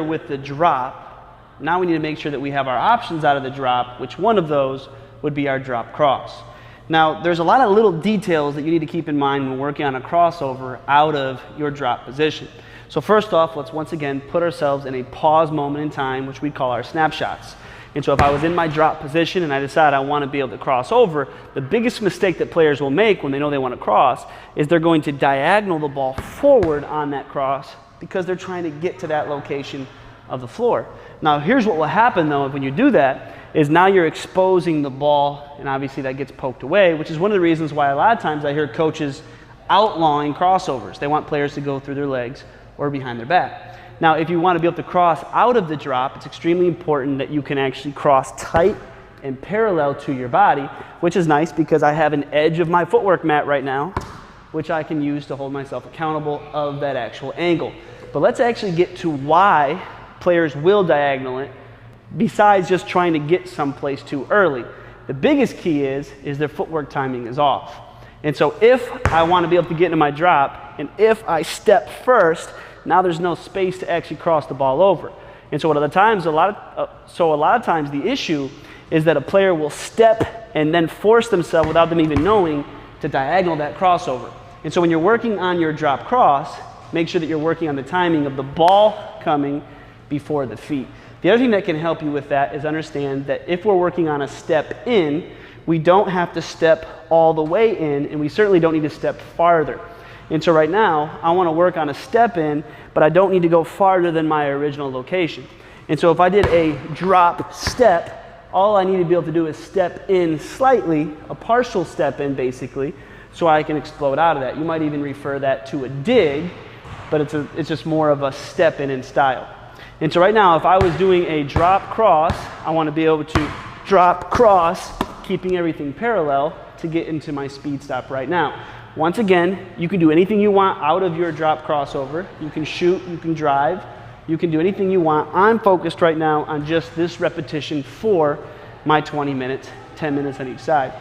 with the drop, now we need to make sure that we have our options out of the drop, which one of those would be our drop cross. Now, there's a lot of little details that you need to keep in mind when working on a crossover out of your drop position. So first off, let's once again put ourselves in a pause moment in time, which we call our snapshots. And so if I was in my drop position and I decide I want to be able to cross over, the biggest mistake that players will make when they know they want to cross is they're going to diagonal the ball forward on that cross because they're trying to get to that location of the floor. Now, here's what will happen though when you do that is now you're exposing the ball, and obviously that gets poked away, which is one of the reasons why a lot of times I hear coaches outlawing crossovers. They want players to go through their legs or behind their back. Now, if you want to be able to cross out of the drop, it's extremely important that you can actually cross tight and parallel to your body, which is nice because I have an edge of my footwork mat right now, which I can use to hold myself accountable of that actual angle. But let's actually get to why players will diagonal it, besides just trying to get someplace too early. The biggest key is their footwork timing is off. And so if I want to be able to get into my drop, and if I step first, now there's no space to actually cross the ball over. And so a lot of times the issue is that a player will step and then force themselves without them even knowing to diagonal that crossover. And so when you're working on your drop cross, make sure that you're working on the timing of the ball coming before the feet. The other thing that can help you with that is understand that if we're working on a step in, we don't have to step all the way in, and we certainly don't need to step farther. And so right now, I want to work on a step in, but I don't need to go farther than my original location. And so if I did a drop step, all I need to be able to do is step in slightly, a partial step in basically, so I can explode out of that. You might even refer that to a dig, but it's just more of a step in style. And so right now, if I was doing a drop cross, I want to be able to drop cross, keeping everything parallel to get into my speed stop right now. Once again, you can do anything you want out of your drop crossover. You can shoot, you can drive, you can do anything you want. I'm focused right now on just this repetition for my 20 minutes, 10 minutes on each side.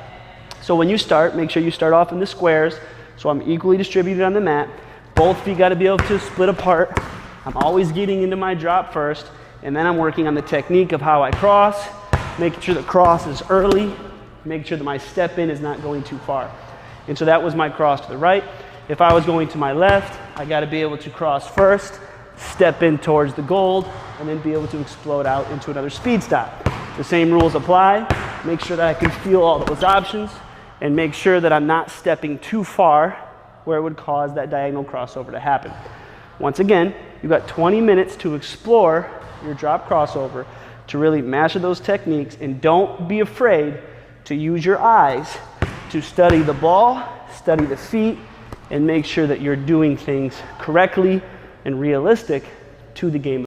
So when you start, make sure you start off in the squares so I'm equally distributed on the mat. Both feet got to be able to split apart. I'm always getting into my drop first, and then I'm working on the technique of how I cross, making sure the cross is early, making sure that my step in is not going too far. And so that was my cross to the right. If I was going to my left, I got to be able to cross first, step in towards the gold, and then be able to explode out into another speed stop. The same rules apply. Make sure that I can feel all those options, and make sure that I'm not stepping too far where it would cause that diagonal crossover to happen. Once again, you've got 20 minutes to explore your drop crossover, to really master those techniques, and don't be afraid to use your eyes to study the ball, study the feet, and make sure that you're doing things correctly and realistic to the game.